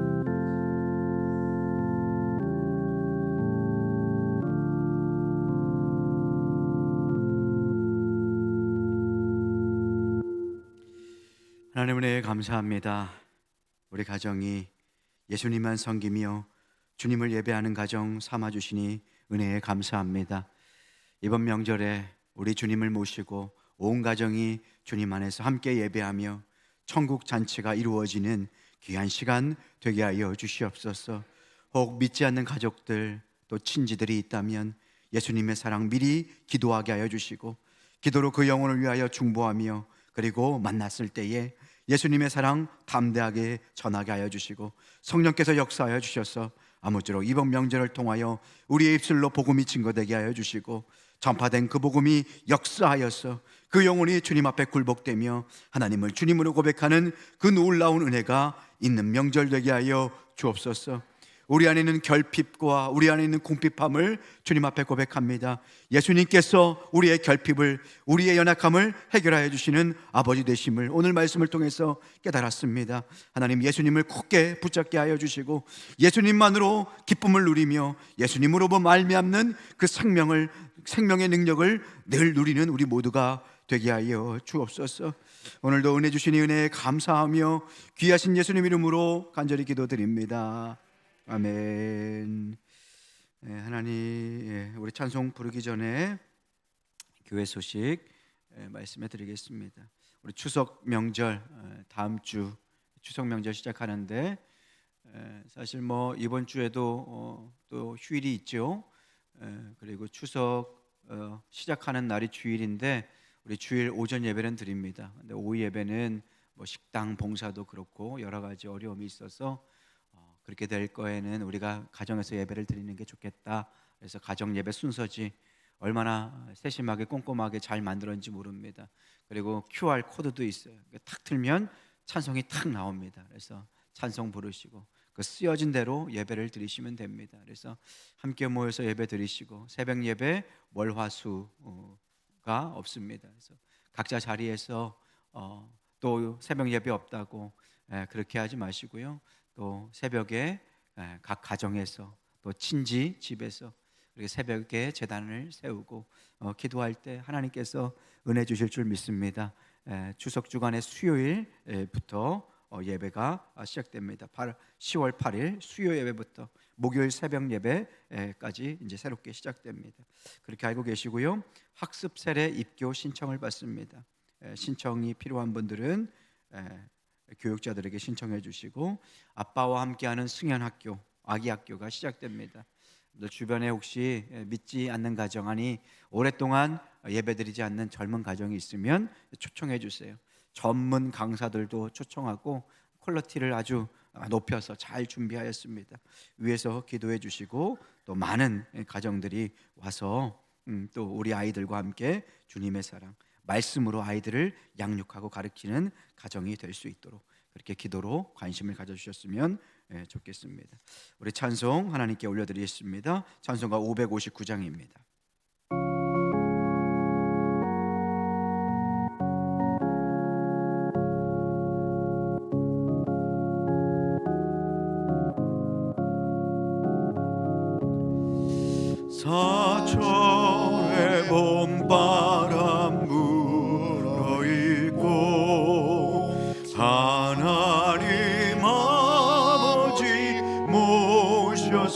하나님 은혜에 감사합니다. 우리 가정이 예수님만 섬기며 주님을 예배하는 가정 삼아주시니 은혜에 감사합니다. 이번 명절에 우리 주님을 모시고 온 가정이 주님 안에서 함께 예배하며 천국 잔치가 이루어지는 귀한 시간 되게 하여 주시옵소서. 혹 믿지 않는 가족들 또 친지들이 있다면 예수님의 사랑 미리 기도하게 하여 주시고 기도로 그 영혼을 위하여 중보하며 그리고 만났을 때에 예수님의 사랑 담대하게 전하게 하여 주시고 성령께서 역사하여 주셔서 아무쪼록 이번 명절을 통하여 우리의 입술로 복음이 증거되게 하여 주시고 전파된 그 복음이 역사하여서 그 영혼이 주님 앞에 굴복되며 하나님을 주님으로 고백하는 그 놀라운 은혜가 있는 명절 되게 하여 주옵소서. 우리 안에 있는 결핍과 우리 안에 있는 궁핍함을 주님 앞에 고백합니다. 예수님께서 우리의 결핍을, 우리의 연약함을 해결하여 주시는 아버지 되심을 오늘 말씀을 통해서 깨달았습니다. 하나님, 예수님을 굳게 붙잡게 하여 주시고 예수님만으로 기쁨을 누리며 예수님으로 말미암는 그 생명의 능력을 늘 누리는 우리 모두가 되게 하여 주옵소서. 오늘도 은혜 주시니 은혜에 감사하며 귀하신 예수님 이름으로 간절히 기도드립니다. 아멘. 하나님, 우리 찬송 부르기 전에 교회 소식 말씀해 드리겠습니다. 우리 추석 명절, 다음 주 추석 명절 시작하는데 사실 이번 주에도 또 휴일이 있죠. 그리고 추석 시작하는 날이 주일인데 우리 주일 오전 예배는 드립니다. 근데 오후 예배는 뭐 식당 봉사도 그렇고 여러 가지 어려움이 있어서 그렇게 될 거에는 우리가 가정에서 예배를 드리는 게 좋겠다. 그래서 가정 예배 순서지 얼마나 세심하게 꼼꼼하게 잘 만들었는지 모릅니다. 그리고 QR 코드도 있어요. 탁 틀면 찬송이 탁 나옵니다. 그래서 찬송 부르시고 그 쓰여진 대로 예배를 드리시면 됩니다. 그래서 함께 모여서 예배 드리시고 새벽 예배 월화수가 없습니다. 그래서 각자 자리에서 또 새벽 예배 없다고 그렇게 하지 마시고요. 또 새벽에 각 가정에서 또 친지 집에서 그렇게 새벽에 제단을 세우고 기도할 때 하나님께서 은혜 주실 줄 믿습니다. 추석 주간의 수요일부터 예배가 시작됩니다. 10월 8일 수요 예배부터 목요일 새벽 예배까지 이제 새롭게 시작됩니다. 그렇게 알고 계시고요. 학습 세례 입교 신청을 받습니다. 신청이 필요한 분들은 교육자들에게 신청해 주시고 아빠와 함께하는 승연학교, 아기학교가 시작됩니다. 주변에 혹시 믿지 않는 가정 아니 오랫동안 예배드리지 않는 젊은 가정이 있으면 초청해 주세요. 전문 강사들도 초청하고 퀄리티를 아주 높여서 잘 준비하였습니다. 위에서 기도해 주시고 또 많은 가정들이 와서 또 우리 아이들과 함께 주님의 사랑 말씀으로 아이들을 양육하고 가르치는 가정이 될 수 있도록 그렇게 기도로 관심을 가져주셨으면 좋겠습니다. 우리 찬송 하나님께 올려드리겠습니다. 찬송가 559장입니다. 사철의 봄바람 물어있고 하나님 아버지 모셨으니